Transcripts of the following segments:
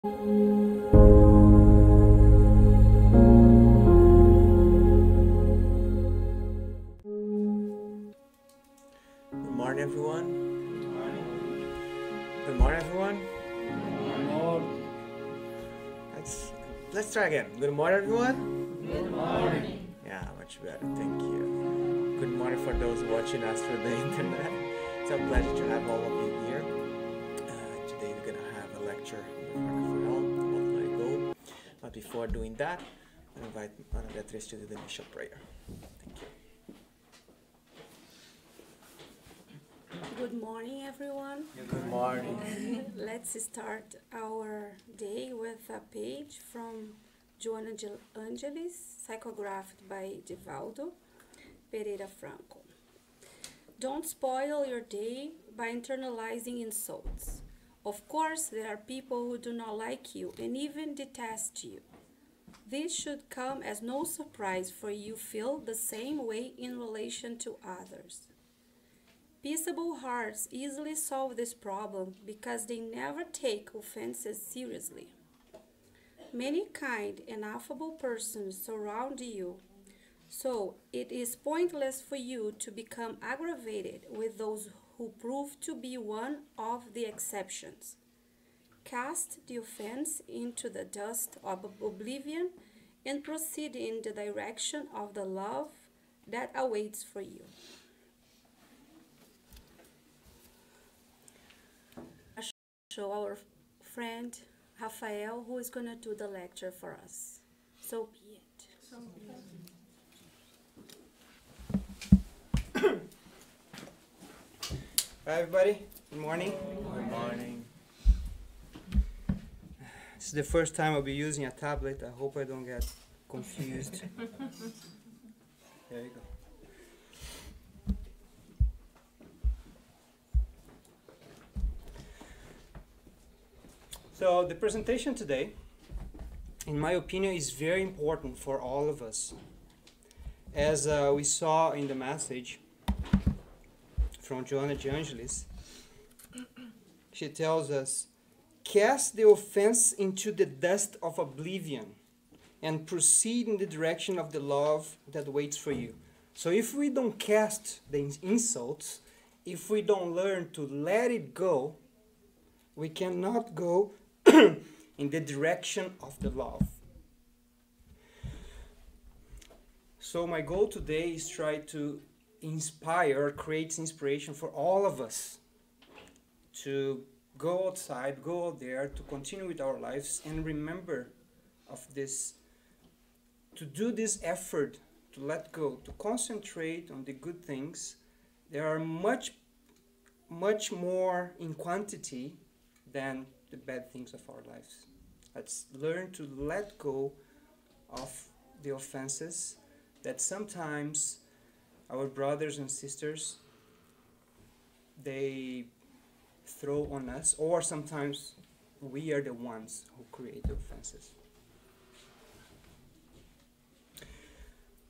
Good morning, everyone. Good morning. Good morning, everyone. Good morning. Let's try again. Good morning, everyone. Good morning. Yeah, much better. Thank you. Good morning for those watching us through the internet. It's a pleasure to have all of you here. Today we're gonna have a lecture with Rafael about my goal. But before doing that, I invite Ana Beatriz to do the initial prayer. Thank you. Good morning, everyone. Good morning. Let's start our day with a page from Joana Angelis, psychographed by Divaldo Pereira Franco. Don't spoil your day by internalizing insults. Of course, there are people who do not like you and even detest you. This should come as no surprise, for you feel the same way in relation to others. Peaceable hearts easily solve this problem because they never take offenses seriously. Many kind and affable persons surround you, so it is pointless for you to become aggravated with those who prove to be one of the exceptions. Cast the offense into the dust of oblivion and proceed in the direction of the love that awaits for you. Show our friend Rafael, who is going to do the lecture for us. So be it. Hi, everybody. Good morning. Good morning. This is the first time I'll be using a tablet. I hope I don't get confused. There you go. So the presentation today, in my opinion, is very important for all of us. As we saw in the message from Joana de Angelis, she tells us, cast the offense into the dust of oblivion and proceed in the direction of the love that waits for you. So if we don't cast the insults, if we don't learn to let it go, we cannot go in the direction of the love. So my goal today is try to inspire or create inspiration for all of us to go outside, go out there, to continue with our lives and remember of this, to do this effort, to let go, to concentrate on the good things. There are much more in quantity than the bad things of our lives. Let's learn to let go of the offenses that sometimes our brothers and sisters they throw on us, or sometimes we are the ones who create the offenses.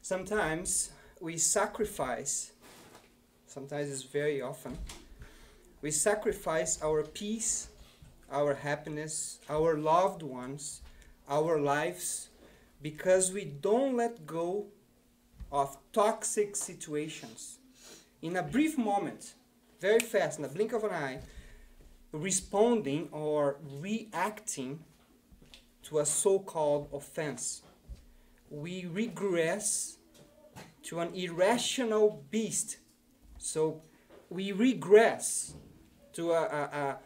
Sometimes we sacrifice, sometimes it's very often, we sacrifice our peace, our happiness, our loved ones, our lives, because we don't let go of toxic situations. In a brief moment, very fast, in a blink of an eye, responding or reacting to a so-called offense. We regress to an irrational beast. So we regress to a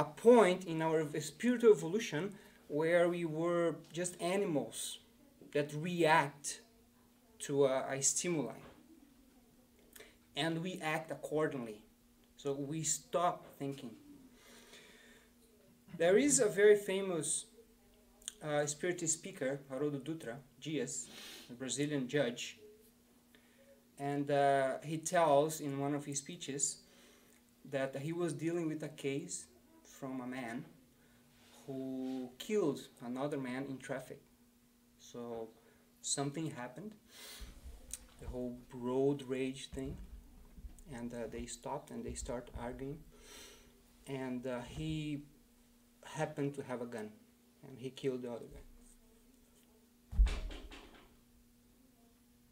point in our spiritual evolution where we were just animals that react to a stimuli. And we act accordingly. So we stop thinking. There is a very famous Spiritist speaker, Haroldo Dutra Dias, a Brazilian judge. And he tells in one of his speeches that he was dealing with a case from a man who killed another man in traffic. So something happened, the whole road rage thing, and they stopped and they start arguing, and he happened to have a gun. and he killed the other guy.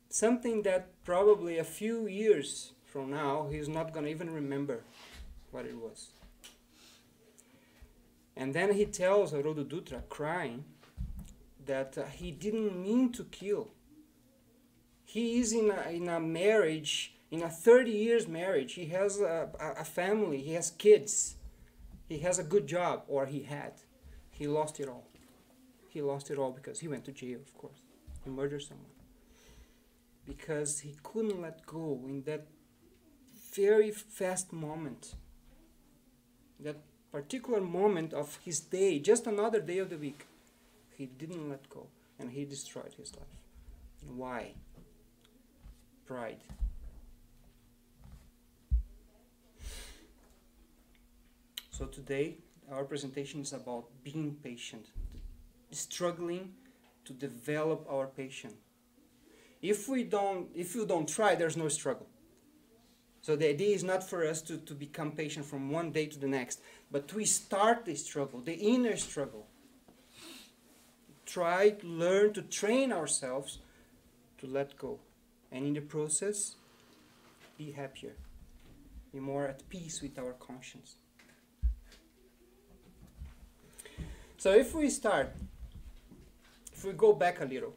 Something that probably a few years from now, he's not going to even remember what it was. And then he tells Haroldo Dutra, crying, that he didn't mean to kill. He is in a marriage, in a 30 years marriage. He has a family, he has kids. He has a good job, or he had. He lost it all. He lost it all because he went to jail, of course. He murdered someone. Because he couldn't let go in that very fast moment. That particular moment of his day, just another day of the week. He didn't let go, and he destroyed his life. Why? Pride. So today, our presentation is about being patient, struggling to develop our patience. If you don't try, there's no struggle. So the idea is not for us to become patient from one day to the next, but we start the struggle, the inner struggle. Try to learn to train ourselves to let go. And in the process, be happier, be more at peace with our conscience. So if we go back a little,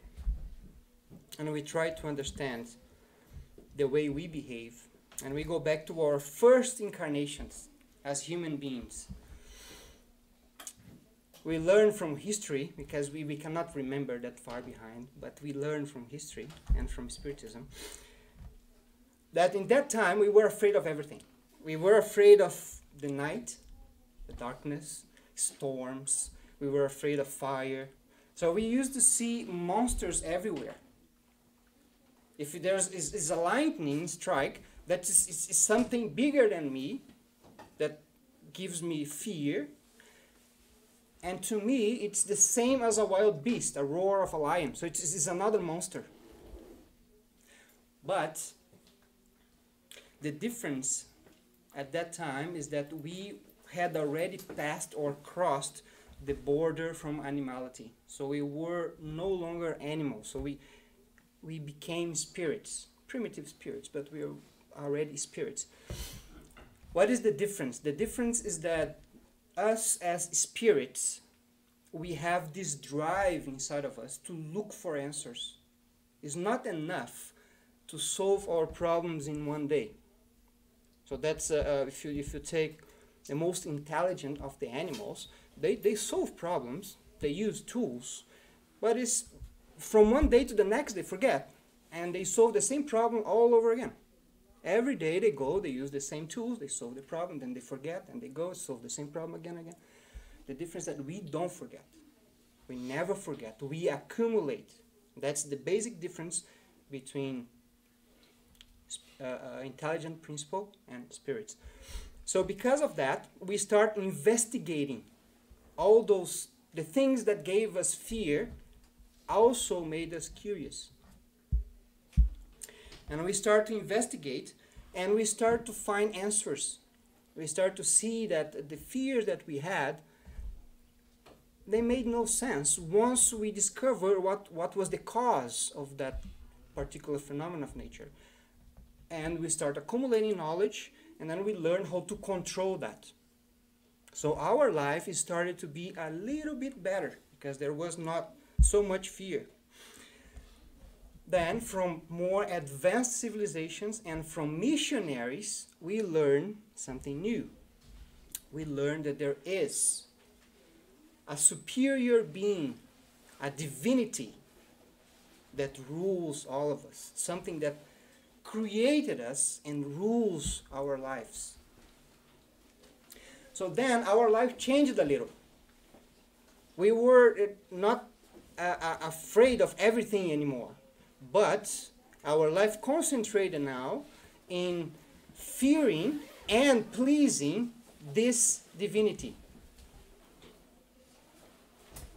and we try to understand the way we behave, and we go back to our first incarnations as human beings, we learn from history, because we cannot remember that far behind, but we learn from history and from Spiritism, that in that time we were afraid of everything. We were afraid of the night, the darkness, storms. We were afraid of fire. So we used to see monsters everywhere. If there is a lightning strike, that is something bigger than me, that gives me fear. And to me, it's the same as a wild beast, a roar of a lion. So it's another monster. But the difference at that time is that we had already passed or crossed the border from animality. So we were no longer animals. So we became spirits, primitive spirits, but we are already spirits. What is the difference? The difference is that us as spirits, we have this drive inside of us to look for answers. It's not enough to solve our problems in one day. So that's if you take the most intelligent of the animals, they solve problems, they use tools, but it's from one day to the next they forget, and they solve the same problem all over again. Every day they go, they use the same tools, they solve the problem, then they forget, and they go solve the same problem again and again. The difference is that we don't forget. We never forget. We accumulate. That's the basic difference between intelligent principle and spirits. So because of that, we start investigating all the things that gave us fear also made us curious. And we start to investigate, and we start to find answers. We start to see that the fears that we had, they made no sense once we discover what was the cause of that particular phenomenon of nature. And we start accumulating knowledge, and then we learn how to control that. So our life started to be a little bit better because there was not so much fear. Then from more advanced civilizations and from missionaries, we learn something new. We learn that there is a superior being, a divinity that rules all of us, something that created us and rules our lives. So then our life changed a little. We were not afraid of everything anymore, but our life concentrated now in fearing and pleasing this divinity.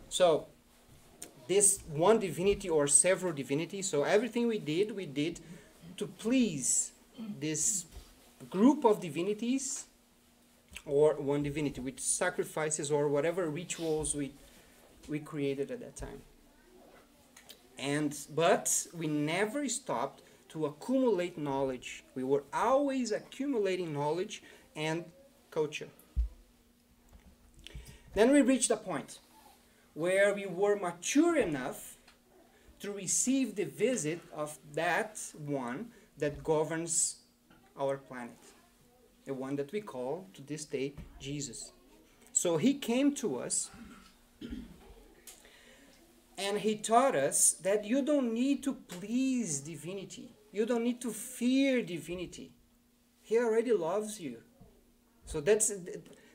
So this one divinity or several divinities, so everything we did to please this group of divinities or one divinity with sacrifices or whatever rituals we we created at that time. But we never stopped to accumulate knowledge. We were always accumulating knowledge and culture. Then we reached a point where we were mature enough to receive the visit of that one that governs our planet. The one that we call to this day Jesus. So he came to us and he taught us that you don't need to please divinity. You don't need to fear divinity. He already loves you. So that's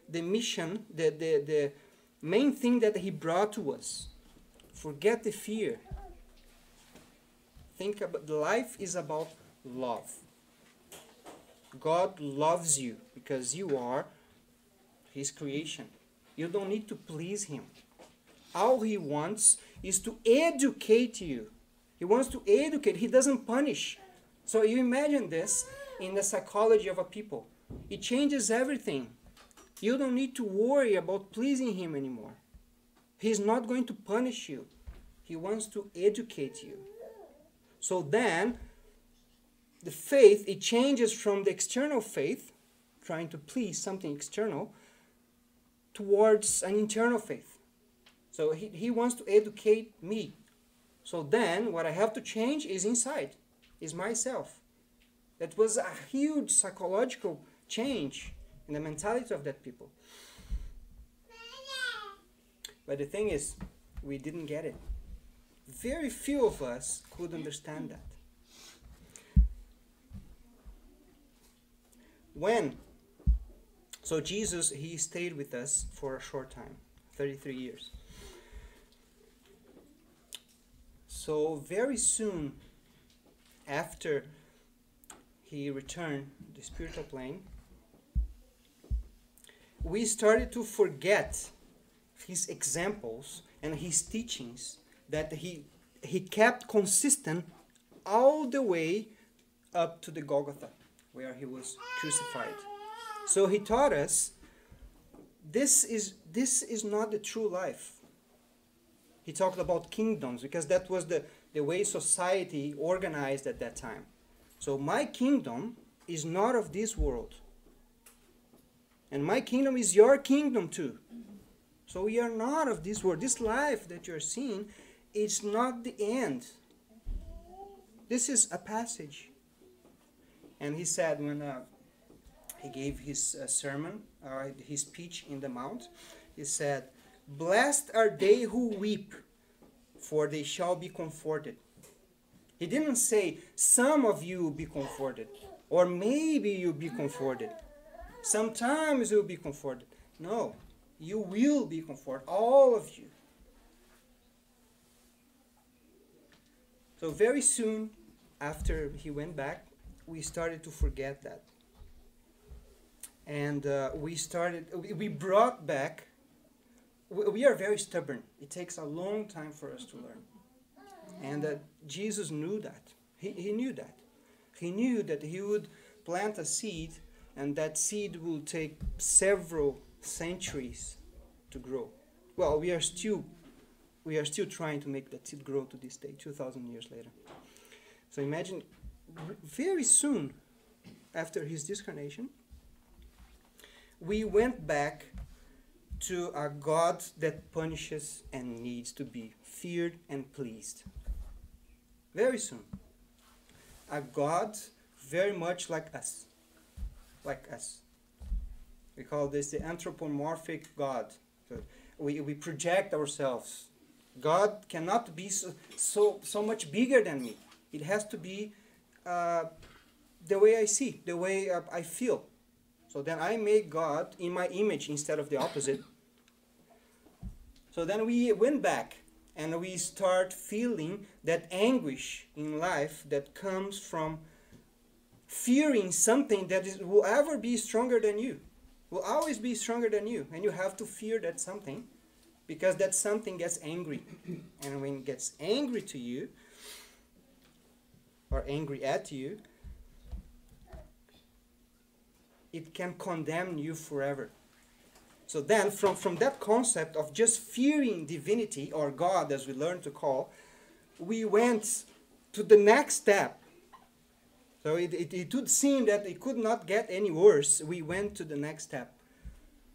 the mission, the main thing that he brought to us. Forget the fear. Think about life is about love. God loves you because you are his creation. You don't need to please him. All he wants is to educate you. He wants to educate. He doesn't punish. So you imagine this in the psychology of a people. It changes everything. You don't need to worry about pleasing him anymore. He's not going to punish you. He wants to educate you. So then, the faith, it changes from the external faith, trying to please something external, towards an internal faith. So he wants to educate me. So then, what I have to change is inside, is myself. That was a huge psychological change in the mentality of that people. But the thing is, we didn't get it. Very few of us could understand that. So Jesus, he stayed with us for a short time, 33 years. So very soon after he returned to the spiritual plane, we started to forget his examples and his teachings that he kept consistent all the way up to the Golgotha, where he was crucified. So he taught us this is not the true life. He talked about kingdoms because that was the way society organized at that time. So my kingdom is not of this world. And my kingdom is your kingdom too. So we are not of this world. This life that you're seeing is not the end. This is a passage. And he said when he gave his sermon, his speech in the mount, he said, "Blessed are they who weep, for they shall be comforted." He didn't say, some of you will be comforted, or maybe you'll be comforted. Sometimes you'll be comforted. No, you will be comforted, all of you. So very soon after he went back, we started to forget that. And we brought back, we are very stubborn. It takes a long time for us to learn. And Jesus knew that. He knew that. He knew that he would plant a seed, and that seed will take several centuries to grow. Well, we are still trying to make that seed grow to this day, 2,000 years later. So imagine, very soon after his discarnation, we went back to a God that punishes and needs to be feared and pleased. Very soon. A God very much like us. Like us. We call this the anthropomorphic God. So we project ourselves. God cannot be so much bigger than me. It has to be the way I see, the way I feel. So then I make God in my image instead of the opposite. So then we went back and we start feeling that anguish in life that comes from fearing something that will ever be stronger than you. Will always be stronger than you. And you have to fear that something because that something gets angry. And when it gets angry to you or angry at you, it can condemn you forever. So then, from that concept of just fearing divinity, or God as we learn to call, we went to the next step. So it would seem that it could not get any worse. We went to the next step.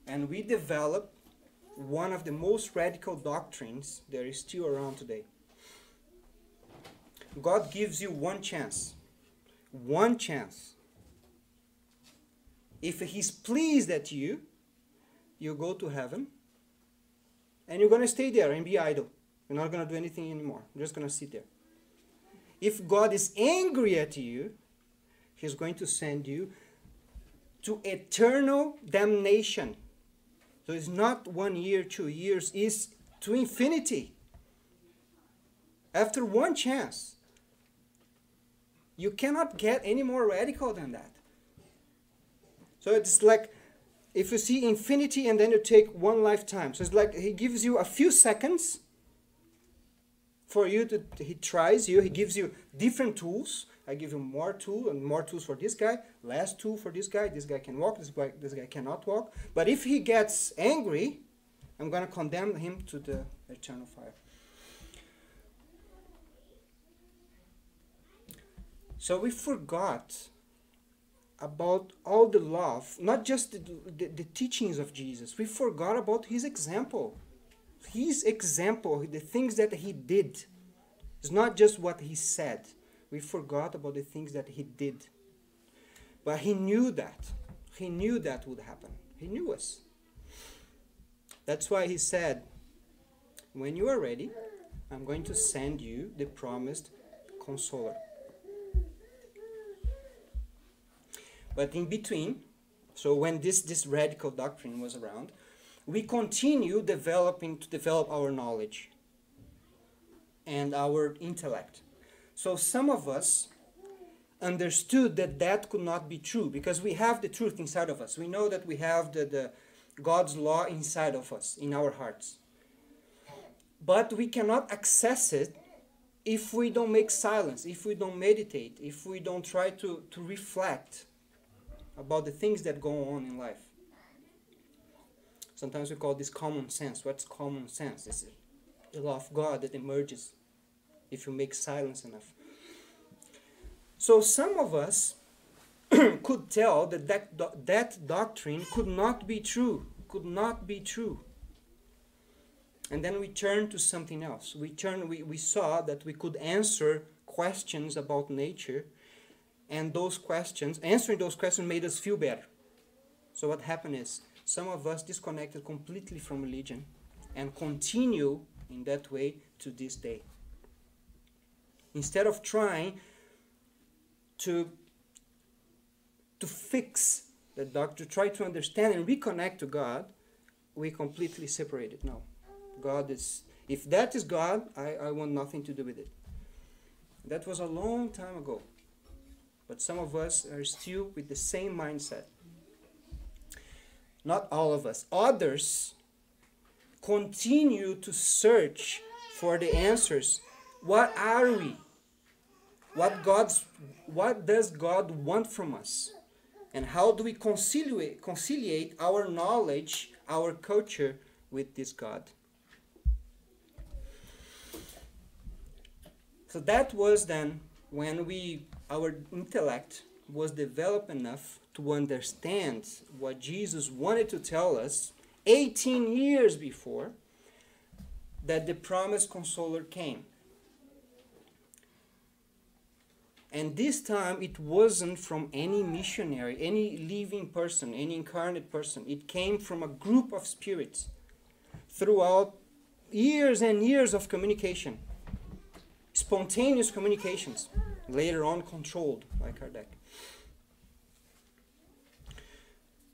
And we developed one of the most radical doctrines that is still around today. God gives you one chance. One chance. If He's pleased at you, you go to heaven. And you're going to stay there and be idle. You're not going to do anything anymore. You're just going to sit there. If God is angry at you, He's going to send you to eternal damnation. So it's not 1 year, 2 years, it's to infinity. After one chance. You cannot get any more radical than that. So it's like, if you see infinity and then you take one lifetime. So it's like He gives you a few seconds for you to, He tries you, He gives you different tools. I give you more tool and more tools for this guy, less tool for this guy can walk, this guy cannot walk. But if he gets angry, I'm going to condemn him to the eternal fire. So we forgot about all the love, not just the teachings of Jesus. We forgot about His example. His example, the things that He did. It's not just what He said. We forgot about the things that He did. But He knew that. He knew that would happen. He knew us. That's why He said, when you are ready, I'm going to send you the promised consoler. But in between, so when this radical doctrine was around, we continue to develop our knowledge and our intellect. So some of us understood that could not be true because we have the truth inside of us. We know that we have the God's law inside of us, in our hearts. But we cannot access it if we don't make silence, if we don't meditate, if we don't try to reflect about the things that go on in life. Sometimes we call this common sense. What's common sense? It's the law of God that emerges if you make silence enough. So some of us could tell that doctrine could not be true, And then we turned to something else. We saw that we could answer questions about nature, and answering those questions made us feel better. So what happened is, some of us disconnected completely from religion and continue in that way to this day. Instead of trying to fix the doctrine, to try to understand and reconnect to God, we completely separated. No. God is, if that is God, I want nothing to do with it. That was a long time ago. But some of us are still with the same mindset. Not all of us. Others continue to search for the answers. What are we? What does God want from us? And how do we conciliate our knowledge, our culture with this God? So that was then when our intellect was developed enough to understand what Jesus wanted to tell us 18 years before that the promised consoler came. And this time it wasn't from any missionary, any living person, any incarnate person. It came from a group of spirits throughout years and years of communication. Spontaneous communications, later on controlled by Kardec.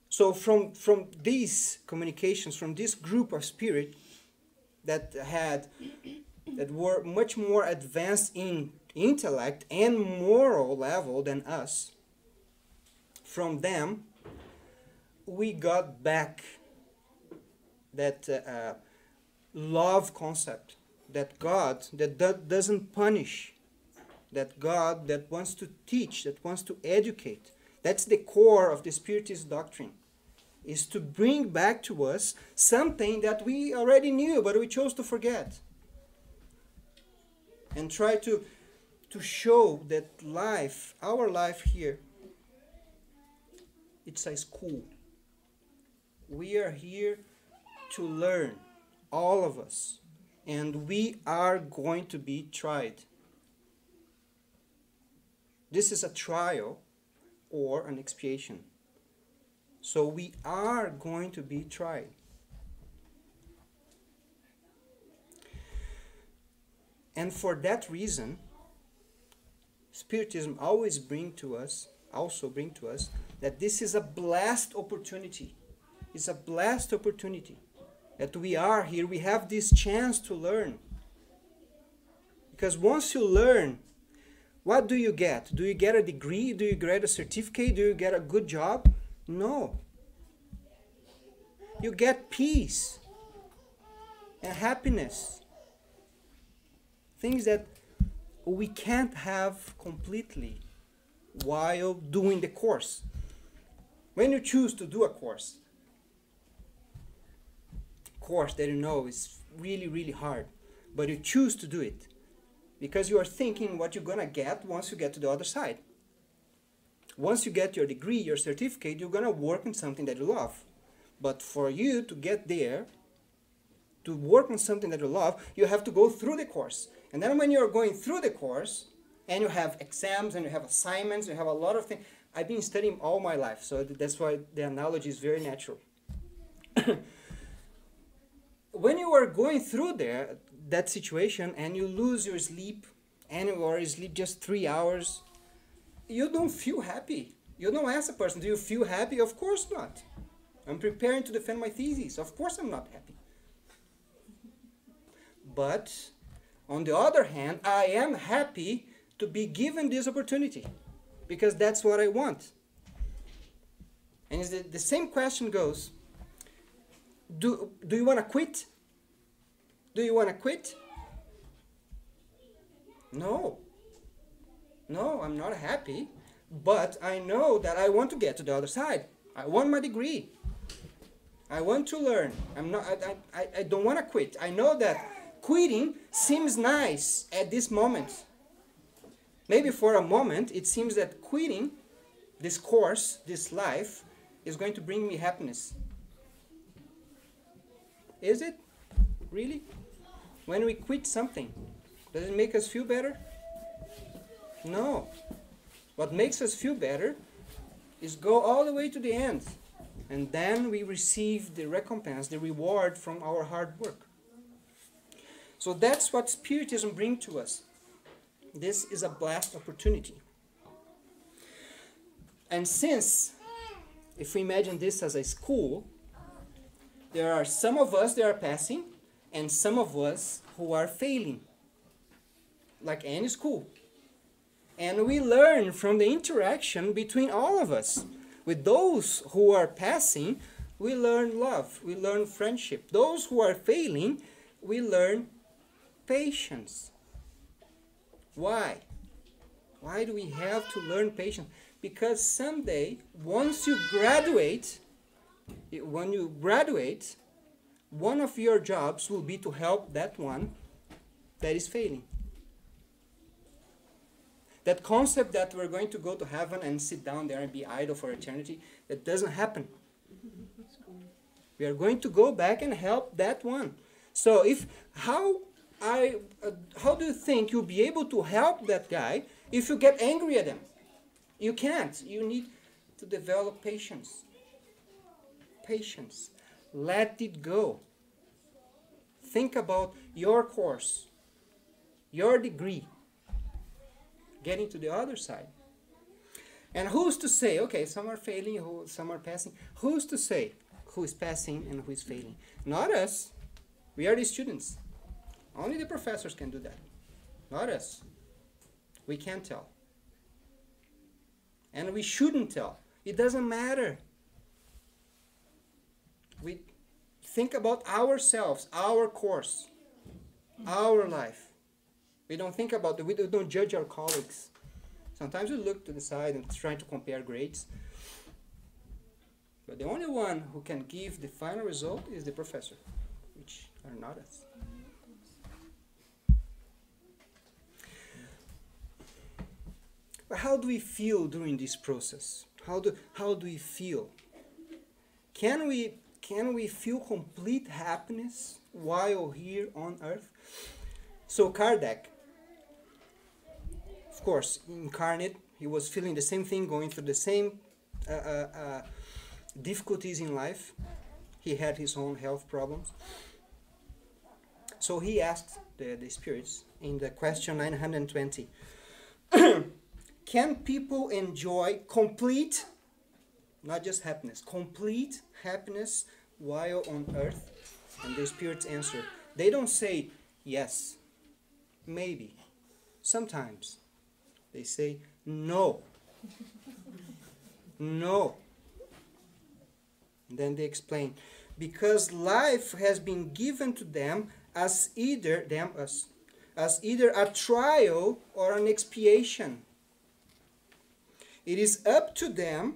So from these communications, from this group of spirit that were much more advanced in intellect and moral level than us, from them we got back that love concept, that God that doesn't punish, that God that wants to teach, that wants to educate. That's the core of the Spiritist doctrine. is to bring back to us something that we already knew, but we chose to forget. And try to show that life, our life here, it's a school. We are here to learn, all of us. And we are going to be tried. This is a trial or an expiation. So we are going to be tried. And for that reason, Spiritism also bring to us that this is a blessed opportunity. It's a blessed opportunity that we are here. We have this chance to learn. Because once you learn, what do you get? Do you get a degree? Do you get a certificate? Do you get a good job? No. You get peace and happiness. Things that we can't have completely while doing the course. When you choose to do a course that you know is really, really hard, but you choose to do it because you are thinking what you're going to get once you get to the other side. Once you get your degree, your certificate, you're going to work on something that you love. But for you to get there, to work on something that you love, you have to go through the course. And then when you're going through the course, and you have exams, and you have assignments, you have a lot of things. I've been studying all my life, so that's why the analogy is very natural. When you are going through that situation, and you lose your sleep, and you are asleep just 3 hours, you don't feel happy. You don't ask a person, do you feel happy? Of course not. I'm preparing to defend my thesis. Of course I'm not happy. But on the other hand, I am happy to be given this opportunity because that's what I want. And the same question goes, do you want to quit? Do you want to quit? No. No, I'm not happy, but I know that I want to get to the other side. I want my degree. I want to learn. I don't want to quit. I know that quitting seems nice at this moment. Maybe for a moment it seems that quitting this course, this life, is going to bring me happiness. Is it? Really? When we quit something, does it make us feel better? No. What makes us feel better is go all the way to the end. And then we receive the recompense, the reward from our hard work. So that's what Spiritism brings to us. This is a blessed opportunity. And since, if we imagine this as a school, there are some of us that are passing and some of us who are failing, like any school. And we learn from the interaction between all of us. With those who are passing, we learn love, we learn friendship. Those who are failing, we learn patience. Why? Why do we have to learn patience? Because someday, once you graduate, when you graduate, one of your jobs will be to help that one that is failing. That concept that we're going to go to heaven and sit down there and be idle for eternity, that doesn't happen. We are going to go back and help that one. So how do you think you'll be able to help that guy if you get angry at him? You can't. You need to develop patience. Patience. Let it go. Think about your course, your degree, getting to the other side. And who's to say, okay, some are failing, some are passing. Who's to say who is passing and who is failing? Not us. We are the students. Only the professors can do that. Not us. We can't tell. And we shouldn't tell. It doesn't matter. We think about ourselves, our course, our life. We don't think about it. We don't judge our colleagues. Sometimes we look to the side and try to compare grades. But the only one who can give the final result is the professor, which are not us. But how do we feel during this process? How do we feel? Can we feel complete happiness while here on earth? So Kardec, of course, incarnate, he was feeling the same thing, going through the same difficulties in life. He had his own health problems. So he asked the spirits in the question 920, can people enjoy complete, not just happiness, complete happiness while on earth? And the spirits answer. They don't say yes, maybe, sometimes. They say no. No. And then they explain, because life has been given to them as either a trial or an expiation. It is up to them,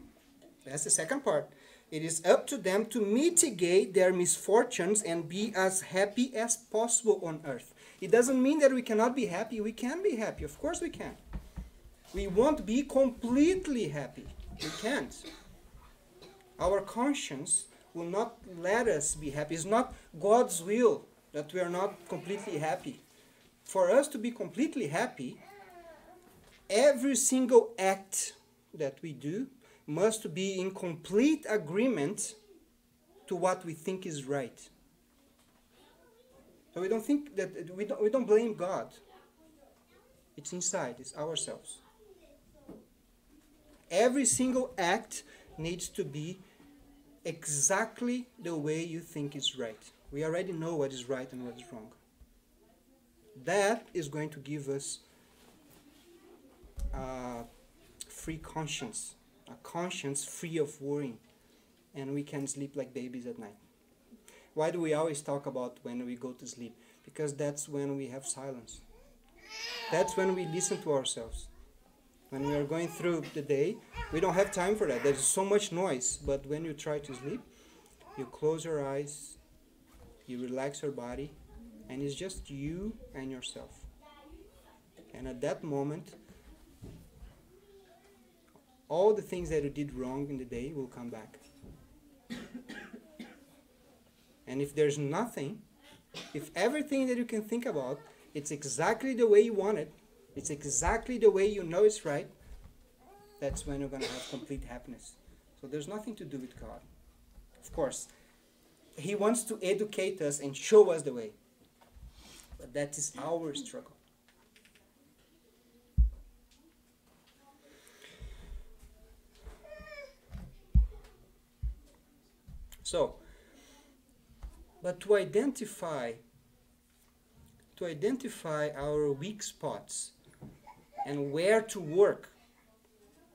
that's the second part, it is up to them to mitigate their misfortunes and be as happy as possible on earth. It doesn't mean that we cannot be happy. We can be happy. Of course we can. We won't be completely happy. We can't. Our conscience will not let us be happy. It's not God's will that we are not completely happy. For us to be completely happy, every single act that we do must be in complete agreement to what we think is right. So we don't think that we don't blame God. It's inside, it's ourselves. Every single act needs to be exactly the way you think is right. We already know what is right and what is wrong. That is going to give us a free conscience, a conscience free of worrying, and we can sleep like babies at night. Why do we always talk about when we go to sleep? Because that's when we have silence. That's when we listen to ourselves. When we are going through the day, we don't have time for that. There's so much noise. But when you try to sleep, you close your eyes, you relax your body, and it's just you and yourself. And at that moment, all the things that you did wrong in the day will come back. And if there's nothing, if everything that you can think about, it's exactly the way you want it, it's exactly the way you know it's right, that's when you're going to have complete happiness. So there's nothing to do with God. Of course, He wants to educate us and show us the way. But that is our struggle. So, but to identify our weak spots and where to work,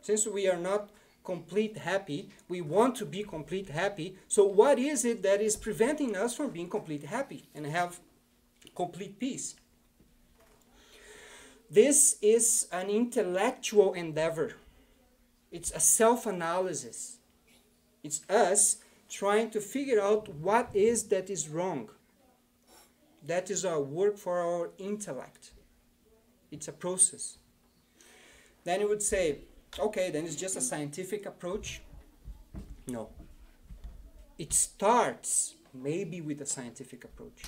since we are not complete happy, we want to be complete happy. So what is it that is preventing us from being complete happy and have complete peace? This is an intellectual endeavor. It's a self-analysis. It's us trying to figure out what is that is wrong. That is our work for our intellect. It's a process. Then you would say, okay, then it's just a scientific approach. No. It starts maybe with a scientific approach.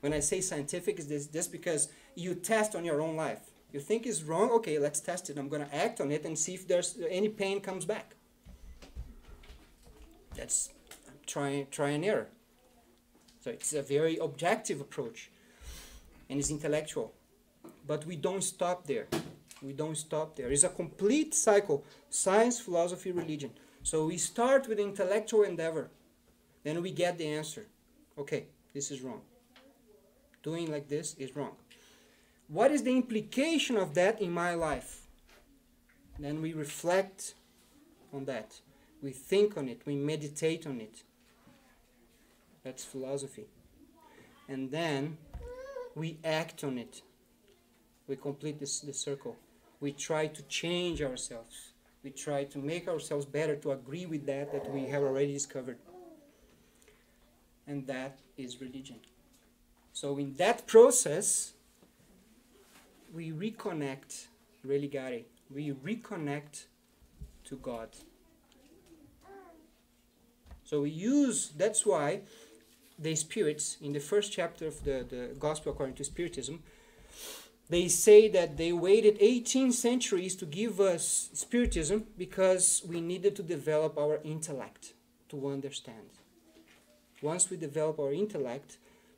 When I say scientific, it's just because you test on your own life. You think it's wrong, okay, let's test it. I'm going to act on it and see if there's any pain comes back. That's try and error. So it's a very objective approach, and it's intellectual. But we don't stop there. We don't stop there. It's a complete cycle: science, philosophy, religion. So we start with intellectual endeavor, then we get the answer. Okay, this is wrong. Doing like this is wrong. What is the implication of that in my life? Then we reflect on that. We think on it. We meditate on it. That's philosophy. And then we act on it. We complete the circle. We try to change ourselves. We try to make ourselves better to agree with that we have already discovered. And that is religion. So in that process, we reconnect, religare, we reconnect to God. So we use, that's why the spirits, in the first chapter of the Gospel according to Spiritism, they say that they waited 18 centuries to give us Spiritism because we needed to develop our intellect to understand. Once we develop our intellect,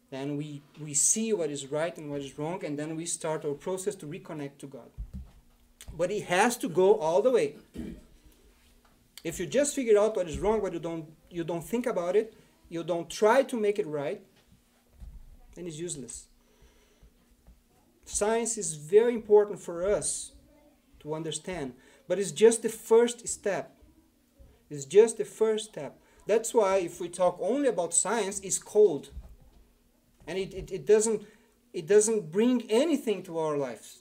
then we see what is right and what is wrong, and then we start our process to reconnect to God. But it has to go all the way. If you just figure out what is wrong, but you don't think about it, you don't try to make it right, then it's useless. Science is very important for us to understand, but it's just the first step. It's just the first step. That's why if we talk only about science, it's cold. And it doesn't bring anything to our lives.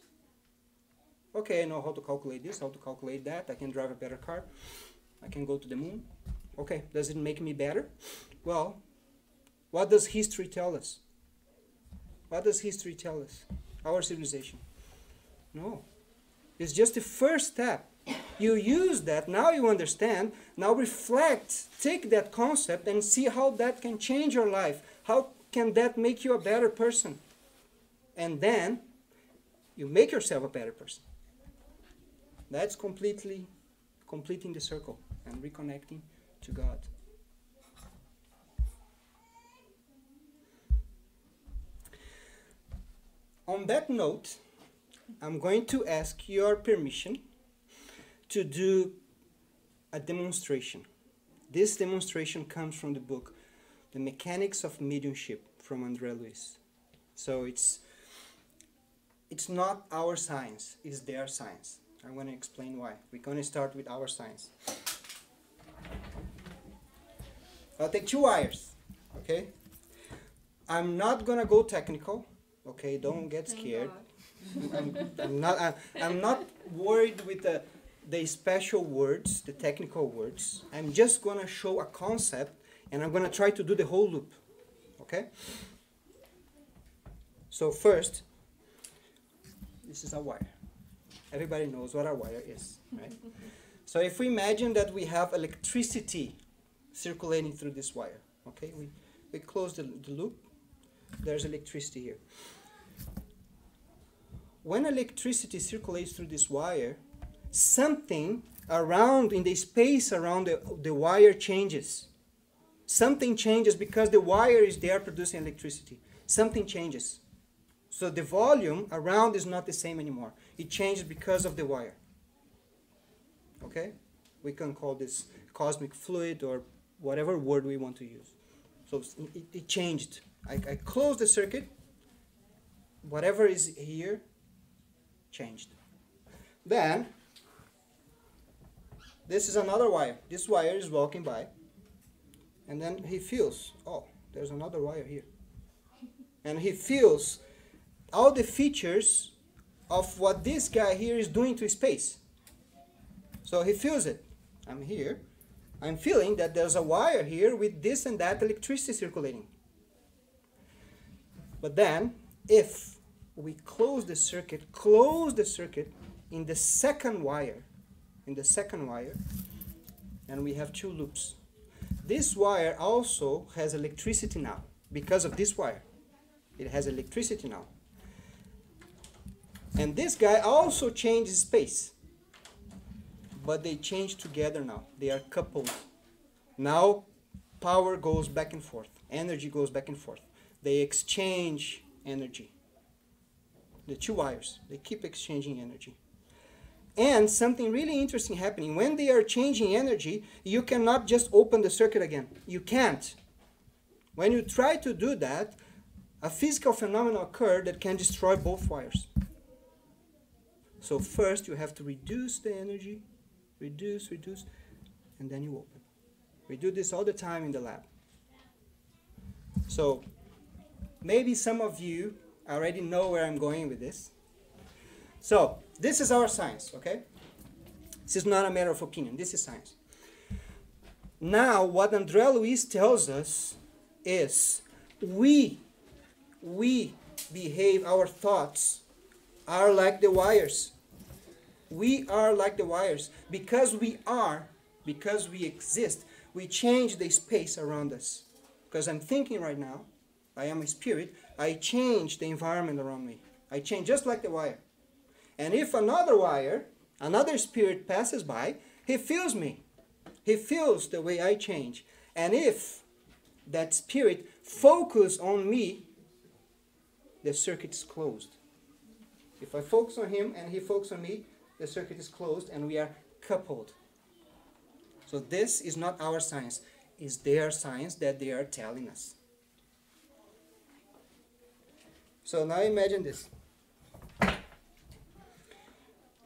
Okay, I know how to calculate this, how to calculate that. I can drive a better car. I can go to the moon. Okay, does it make me better? Well, what does history tell us? What does history tell us? Our civilization. No. It's just the first step. You use that, now you understand, now reflect, take that concept and see how that can change your life. How can that make you a better person? And then you make yourself a better person. That's completing the circle and reconnecting to God. On that note, I'm going to ask your permission to do a demonstration. This demonstration comes from the book, The Mechanics of Mediumship, from André Luiz. So it's not our science, it's their science. I'm going to explain why. We're going to start with our science. I'll take 2 wires, okay? I'm not going to go technical, okay? Don't get scared. I'm not worried with the special words, the technical words. I'm just going to show a concept, and I'm going to try to do the whole loop, okay? So first, this is a wire. Everybody knows what a wire is, right? So if we imagine that we have electricity circulating through this wire, okay? We close the loop. There's electricity here. When electricity circulates through this wire, something around, in the space around the wire changes. Something changes because the wire is there producing electricity. Something changes. So the volume around is not the same anymore. It changes because of the wire. Okay? We can call this cosmic fluid or whatever word we want to use. So it changed. I closed the circuit. Whatever is here changed. Then, this is another wire. This wire is walking by. And then he feels, oh, there's another wire here. And he feels all the features of what this guy here is doing to space. So he feels it. I'm here. I'm feeling that there's a wire here with this and that electricity circulating. But then, if we close the circuit in the second wire, and we have 2 loops. This wire also has electricity now, because of this wire. It has electricity now. And this guy also changes space. But they change together now. They are coupled. Now power goes back and forth. Energy goes back and forth. They exchange energy. The 2 wires, they keep exchanging energy. And something really interesting happening. When they are changing energy, you cannot just open the circuit again. You can't. When you try to do that, a physical phenomenon occurs that can destroy both wires. So first you have to reduce the energy, reduce, and then you open. We do this all the time in the lab. So maybe some of you already know where I'm going with this. So this is our science, okay? This is not a matter of opinion. This is science. Now, what André Luiz tells us is we behave, our thoughts are like the wires. We are like the wires. Because we exist, we change the space around us. Because I'm thinking right now, I am a spirit, I change the environment around me. I change just like the wire. And if another wire, another spirit passes by, he feels me. He feels the way I change. And if that spirit focuses on me, the circuit is closed. If I focus on him and he focuses on me, the circuit is closed and we are coupled. So this is not our science. It's their science that they are telling us. So now imagine this.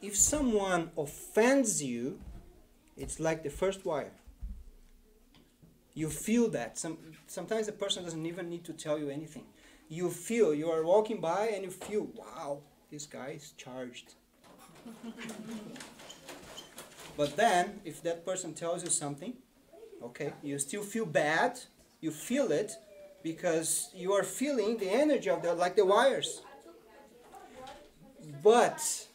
If someone offends you, it's like the first wire. You feel that. Sometimes the person doesn't even need to tell you anything. You feel, you are walking by and you feel, wow, this guy is charged. But then, if that person tells you something, okay, you still feel bad, you feel it, because you are feeling the energy of like the wires. But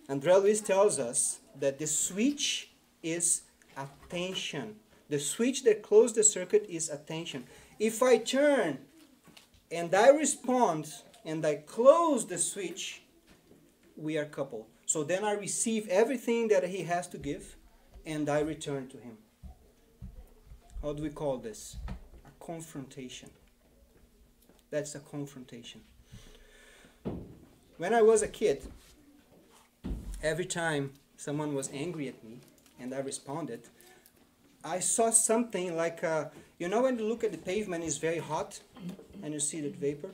André Luiz tells us that the switch is attention. The switch that closes the circuit is attention. If I turn and I respond and I close the switch, we are coupled. So then I receive everything that he has to give and I return to him. How do we call this? A confrontation. That's a confrontation. When I was a kid, every time someone was angry at me and I responded, I saw something like, you know when you look at the pavement, it's very hot and you see that vapor?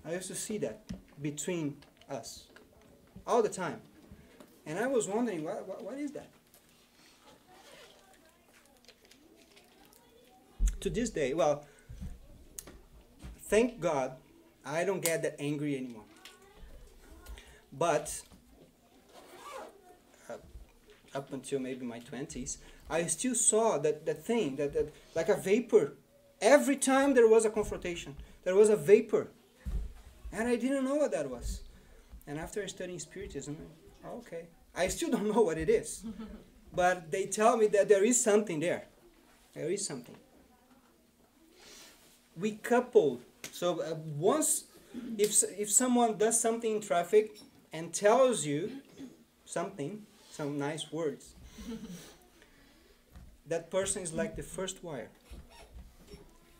I used to see that between us all the time. And I was wondering, what is that? To this day, well, thank God, I don't get that angry anymore. But up until maybe my 20s, I still saw that thing, that like a vapor. Every time there was a confrontation, there was a vapor. And I didn't know what that was. And after studying Spiritism, okay, I still don't know what it is. But they tell me that there is something there. There is something. We couple. So once, if someone does something in traffic and tells you something, some nice words, that person is like the first wire.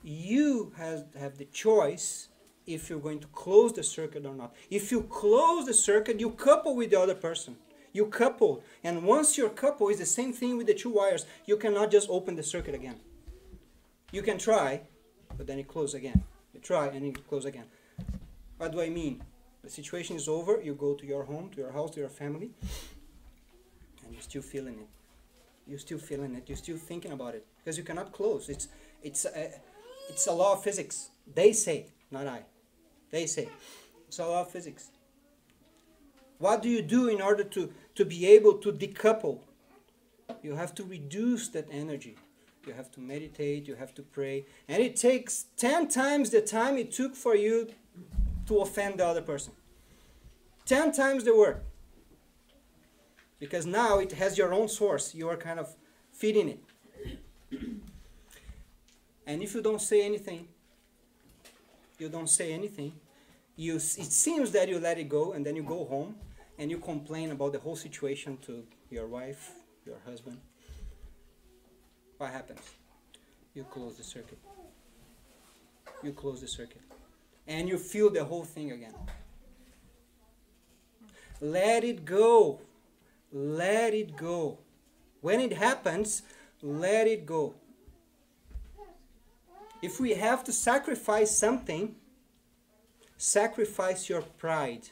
You have the choice if you're going to close the circuit or not. If you close the circuit, you couple with the other person. You couple. And once you're coupled, it's the same thing with the two wires. You cannot just open the circuit again. You can try, but then you close again. You try and you close again. What do I mean? The situation is over. You go to your home, to your house, to your family, and you're still feeling it. You're still feeling it. You're still thinking about it. Because you cannot close. It's a law of physics. They say, not I. They say. It's a law of physics. What do you do in order to be able to decouple? You have to reduce that energy. You have to meditate, you have to pray. And it takes 10 times the time it took for you to offend the other person. 10 times the work. Because now it has your own source. You are kind of feeding it. And if you don't say anything, it seems that you let it go, and then you go home and you complain about the whole situation to your wife, your husband. What happens? You close the circuit. You close the circuit. And you feel the whole thing again. Let it go. Let it go. When it happens, let it go. If we have to sacrifice something, sacrifice your pride.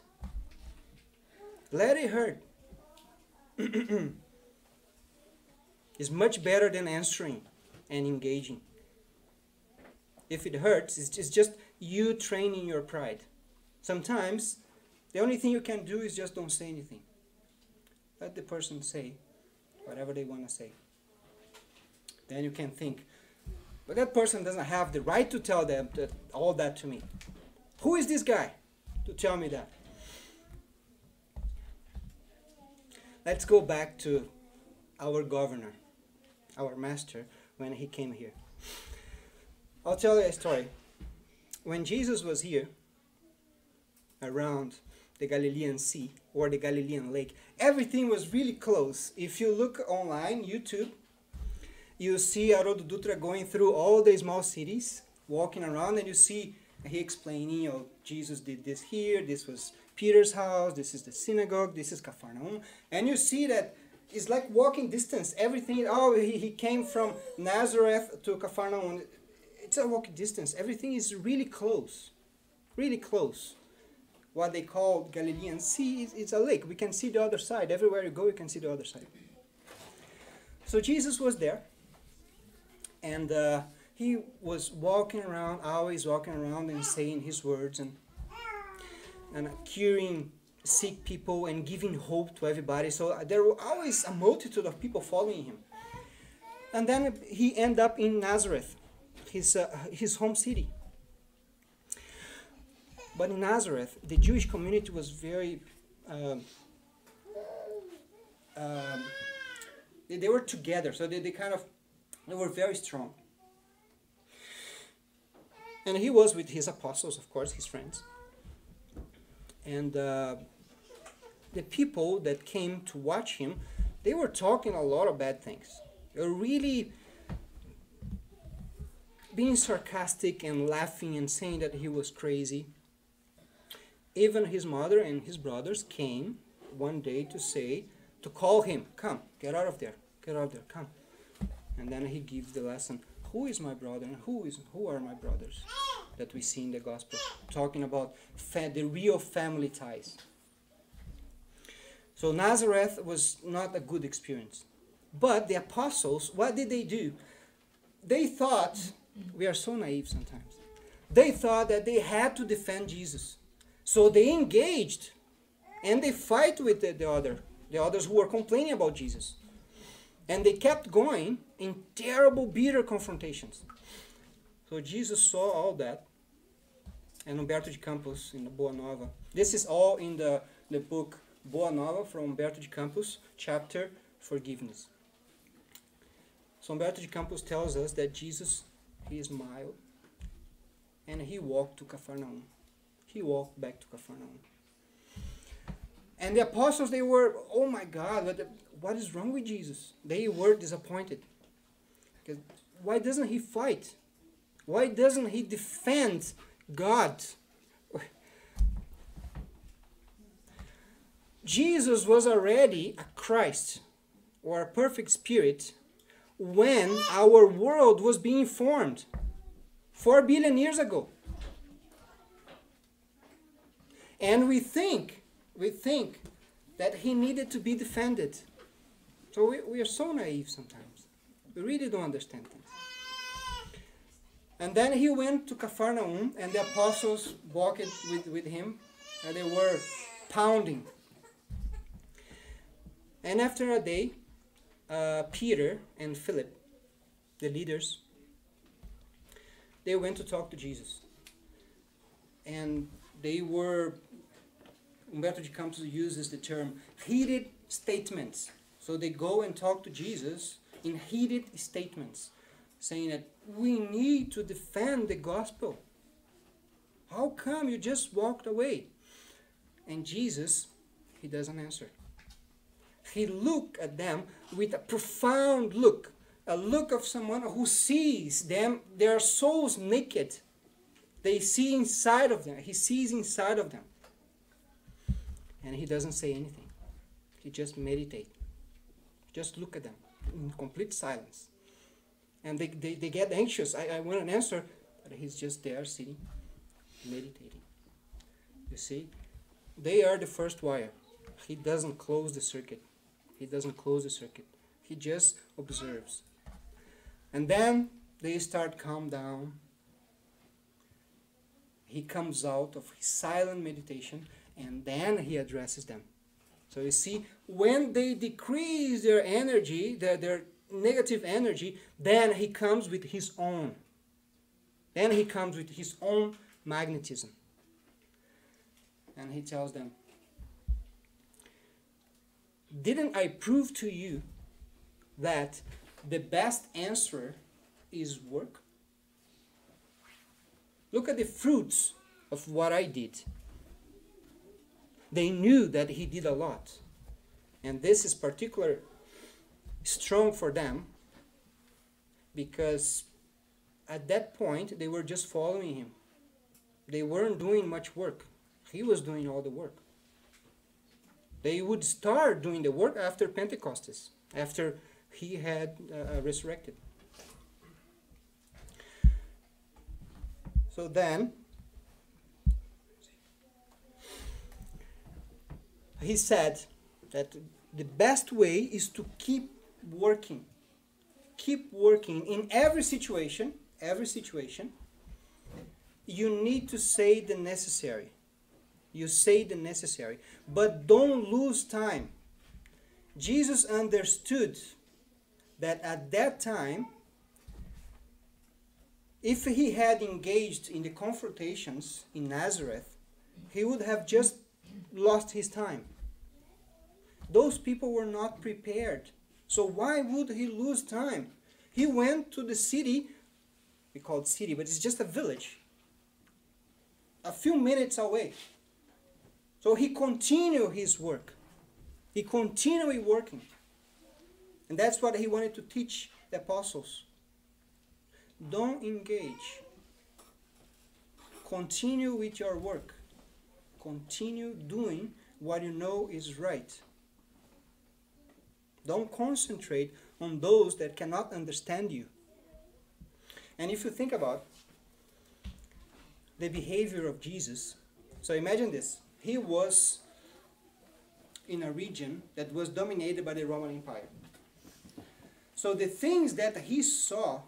Let it hurt. It's much better than answering and engaging. If it hurts, it's just you training your pride. Sometimes, the only thing you can do is just don't say anything. Let the person say whatever they want to say. Then you can think, but that person doesn't have the right to tell them all that to me. Who is this guy to tell me that? Let's go back to our governor, our master, when he came here. I'll tell you a story. When Jesus was here, around the Galilean Sea or the Galilean Lake, everything was really close. If you look online, YouTube, you see Haroldo Dutra going through all the small cities, walking around, and you see he explaining, Jesus did this here, this was Peter's house, this is the synagogue, this is Capernaum, and you see that it's like walking distance. Everything, he came from Nazareth to Capernaum. It's a walking distance. Everything is really close, really close. What they call Galilean Sea is a lake. We can see the other side. Everywhere you go, you can see the other side. So Jesus was there, and he was walking around, always walking around and saying his words and curing sick people and giving hope to everybody. So there was always a multitude of people following him. And then he ended up in Nazareth, his home city. But in Nazareth, the Jewish community was very... they were together, so they were very strong. And he was with his apostles, of course, his friends. And the people that came to watch him, they were talking a lot of bad things. They were really being sarcastic and laughing and saying that he was crazy. Even his mother and his brothers came one day to call him, come, get out of there, come. And then he gives the lesson, who is my brother and who are my brothers that we see in the gospel, talking about the real family ties. So Nazareth was not a good experience. But the apostles, what did they do? They thought, we are so naive sometimes, they thought that they had to defend Jesus. So they engaged and they fight with the others who were complaining about Jesus. And they kept going in terrible, bitter confrontations. So Jesus saw all that. And Humberto de Campos in the Boa Nova. This is all in the book Boa Nova from Humberto de Campos, chapter Forgiveness. So Humberto de Campos tells us that Jesus, he is mild. And he walked to Capernaum. He walked back to Capernaum. And the apostles, they were, oh my God, what is wrong with Jesus? They were disappointed. Because why doesn't he fight? Why doesn't he defend God? Jesus was already a Christ or a perfect spirit when our world was being formed 4 billion years ago. And we think that he needed to be defended. So we are so naive sometimes. We really don't understand things. And then he went to Capernaum, and the apostles walked with him, and they were pounding. And after a day, Peter and Philip, the leaders, they went to talk to Jesus. And they were, Humberto de Campos uses the term heated statements. So they go and talk to Jesus in heated statements, saying that we need to defend the gospel. How come you just walked away? And Jesus, he doesn't answer. He looked at them with a profound look, a look of someone who sees them, their souls naked. They see inside of them. He sees inside of them. And he doesn't say anything. He just meditates. Just look at them in complete silence. And they get anxious. I want an answer. But he's just there sitting, meditating. You see? They are the first wire. He doesn't close the circuit. He doesn't close the circuit. He just observes. And then they start calm down. He comes out of his silent meditation, and then he addresses them. So you see, when they decrease their energy, their negative energy, then he comes with his own. Then he comes with his own magnetism. And he tells them, didn't I prove to you that the best answer is work? Look at the fruits of what I did. They knew that he did a lot. And this is particularly strong for them because at that point they were just following him. They weren't doing much work. He was doing all the work. They would start doing the work after Pentecostes, after he had resurrected. So then, he said that the best way is to keep working. Keep working in every situation. You need to say the necessary. You say the necessary. But don't lose time. Jesus understood that at that time, if he had engaged in the confrontations in Nazareth, he would have just lost his time. Those people were not prepared. So why would he lose time? He went to the city, we call it city, but it's just a village, a few minutes away. So he continued his work. He continued working. And that's what he wanted to teach the apostles. Don't engage. Continue with your work. Continue doing what you know is right. Don't concentrate on those that cannot understand you. And if you think about the behavior of Jesus, so imagine this. He was in a region that was dominated by the Roman Empire. So the things that he saw,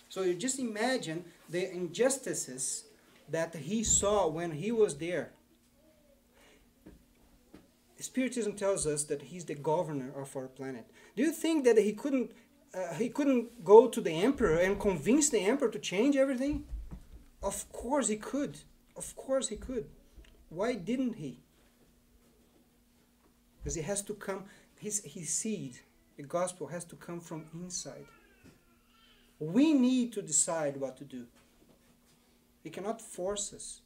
so you just imagine the injustices that he saw when he was there. Spiritism tells us that he's the governor of our planet. Do you think that he couldn't go to the emperor and convince the emperor to change everything? Of course he could. Of course he could. Why didn't he? Because it has to come, his seed, the gospel has to come from inside. We need to decide what to do. He cannot force us.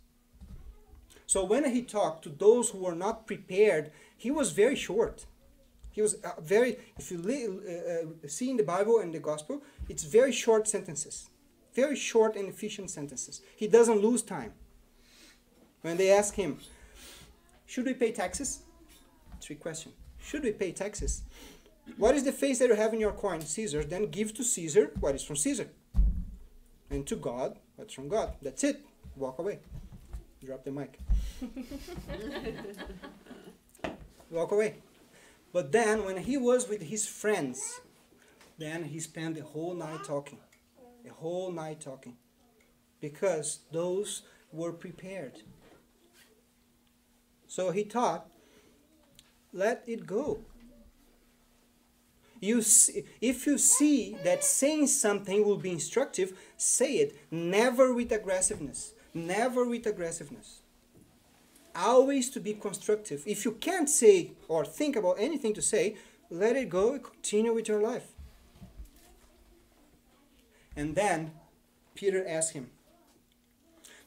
So when he talked to those who were not prepared, he was very short. He was if you see in the Bible and the gospel, it's very short sentences. Very short and efficient sentences. He doesn't lose time. When they ask him, should we pay taxes? 3 questions. Should we pay taxes? What is the face that you have in your coin? Caesar. Then give to Caesar what is from Caesar. And to God what's from God. That's it. Walk away. Drop the mic. Walk away. But then when he was with his friends, then he spent the whole night talking. The whole night talking. Because those were prepared. So he taught, let it go. If you see that saying something will be instructive, say it. Never with aggressiveness. Never with aggressiveness. Always to be constructive. If you can't say or think about anything to say, let it go and continue with your life. And then Peter asked him,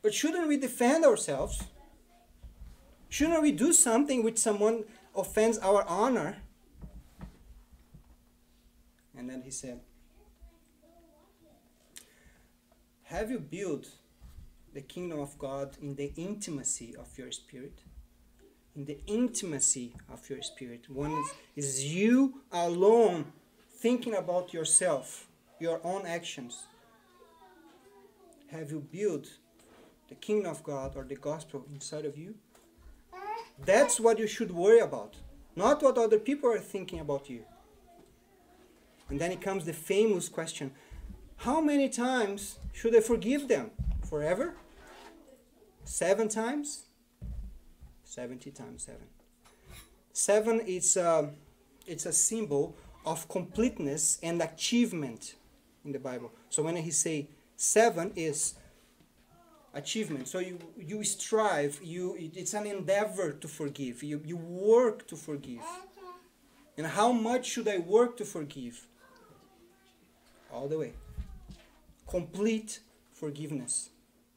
but shouldn't we defend ourselves? Shouldn't we do something which someone offends our honor? And then he said, have you built the kingdom of God in the intimacy of your spirit? In the intimacy of your spirit. One is you alone thinking about yourself, your own actions. Have you built the kingdom of God or the gospel inside of you? That's what you should worry about. Not what other people are thinking about you. And then it comes the famous question, how many times should I forgive them? Forever? 7 times? 70 times 7. 7 it's a symbol of completeness and achievement in the Bible. So when he say 7 is achievement. So you strive, it's an endeavor to forgive. You work to forgive. And how much should I work to forgive? All the way. Complete forgiveness.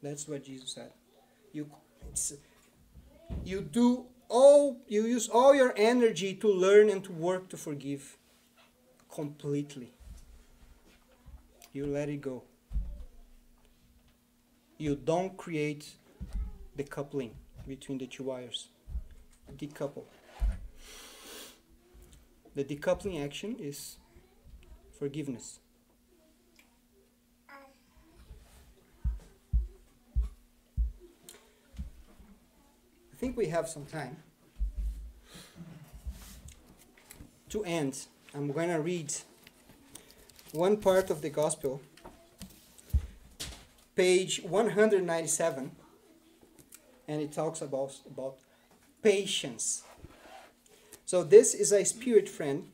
That's what Jesus said. You use all your energy to learn and to work to forgive completely. You let it go. You don't create the coupling between the two wires. Decouple. The decoupling action is forgiveness. I think we have some time. To end, I'm going to read one part of the Gospel, page 197, and it talks about patience. So this is a spirit friend.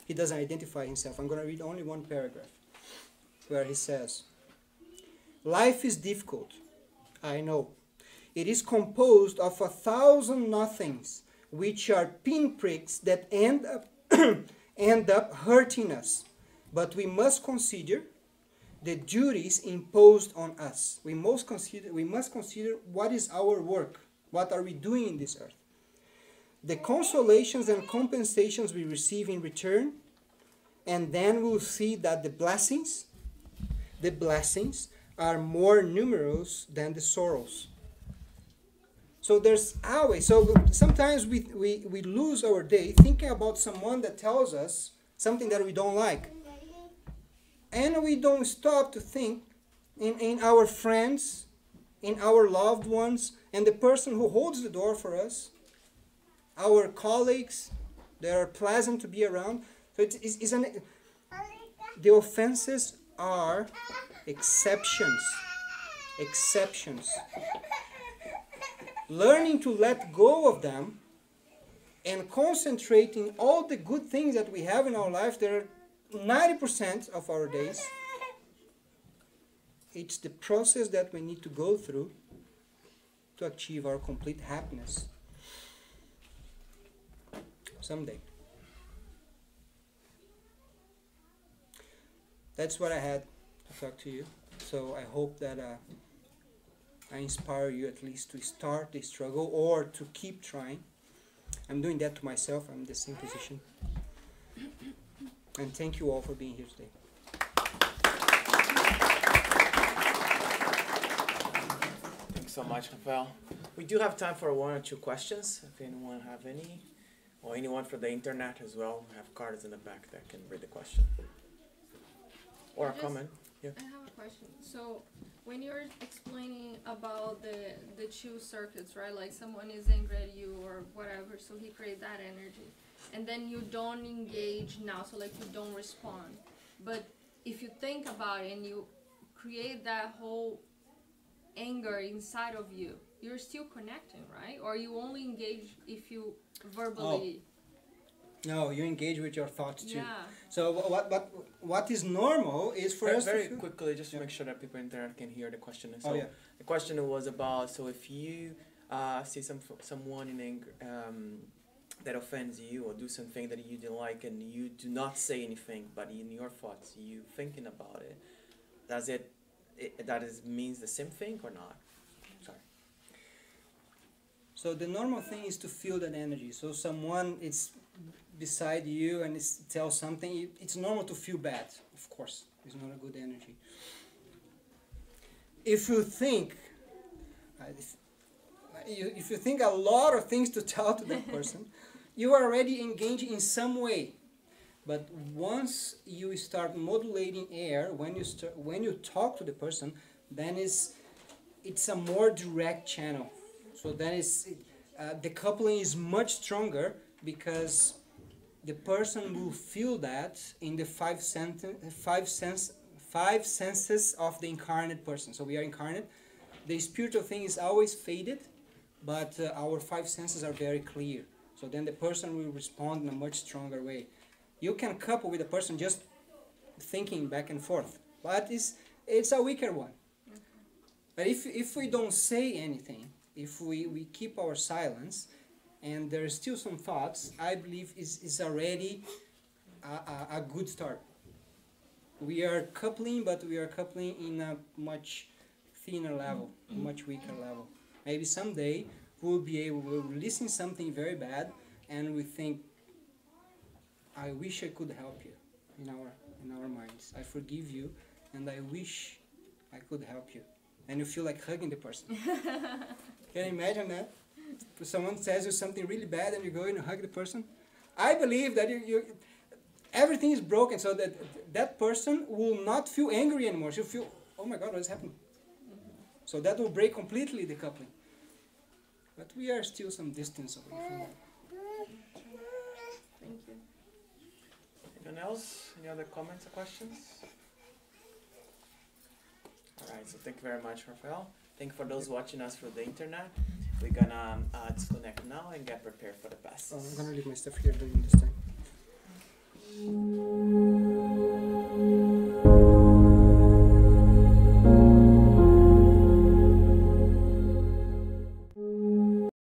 He doesn't identify himself. I'm going to read only one paragraph where he says, "Life is difficult, I know. It is composed of 1,000 nothings, which are pinpricks that end up hurting us. But we must consider the duties imposed on us. We must consider what is our work. What are we doing in this earth? The consolations and compensations we receive in return, and then we'll see that the blessings are more numerous than the sorrows." So there's always, so sometimes we lose our day thinking about someone that tells us something that we don't like. And we don't stop to think in our friends, in our loved ones, and the person who holds the door for us, our colleagues that are pleasant to be around. So the offenses are exceptions. Exceptions. Learning to let go of them and concentrating all the good things that we have in our life, that are 90% of our days. It's the process that we need to go through to achieve our complete happiness someday. That's what I had to talk to you. So I hope that I inspire you at least to start the struggle or to keep trying. I'm doing that to myself. I'm in the same position. And thank you all for being here today. Thanks so much, Rafael. We do have time for 1 or 2 questions, if anyone have any, or anyone for the internet as well. We have cards in the back that can read the question. Or a comment. Yeah. I have a question. So when you're explaining about the 2 circuits, right? Like someone is angry at you or whatever, so he creates that energy. And then you don't engage now, so like you don't respond. But if you think about it and you create that whole anger inside of you, you're still connecting, right? Or you only engage if you verbally... No, you engage with your thoughts too. Yeah. So what is normal is for us very to quickly, just to make sure that people in there can hear the question. So yeah. The question was about, so if you see someone in anger that offends you or do something that you don't like and you do not say anything, but in your thoughts you thinking about it, does it means the same thing or not? Sorry. So the normal thing is to feel that energy. So someone is beside you and tells something, it's normal to feel bad. Of course, it's not a good energy. If you think, if you think a lot of things to tell to that person, you are already engaging in some way. But once you start modulating air, when you talk to the person, then it's a more direct channel. So then the coupling is much stronger because the person will feel that in the five senses of the incarnate person. So we are incarnate. The spiritual thing is always faded, but our five senses are very clear. So then the person will respond in a much stronger way. You can couple with a person just thinking back and forth, but it's a weaker one. But if we don't say anything, if we keep our silence, and there are still some thoughts, I believe is already a good start. We are coupling, but we are coupling in a much thinner level, a much weaker level. Maybe someday we'll listen something very bad, and we think, I wish I could help you, in our minds. I forgive you, and I wish I could help you. And you feel like hugging the person. Can you imagine that? Someone says you something really bad, and you go and you hug the person. I believe that everything is broken, so that person will not feel angry anymore. She'll feel, oh my God, what is happening? So that will break completely the coupling. But we are still some distance away from that. Thank you. Anyone else? Any other comments or questions? Alright, so thank you very much, Rafael. Thank you for those watching us through the internet. We're gonna disconnect now and get prepared for the passes. I'm gonna leave my stuff here during this time.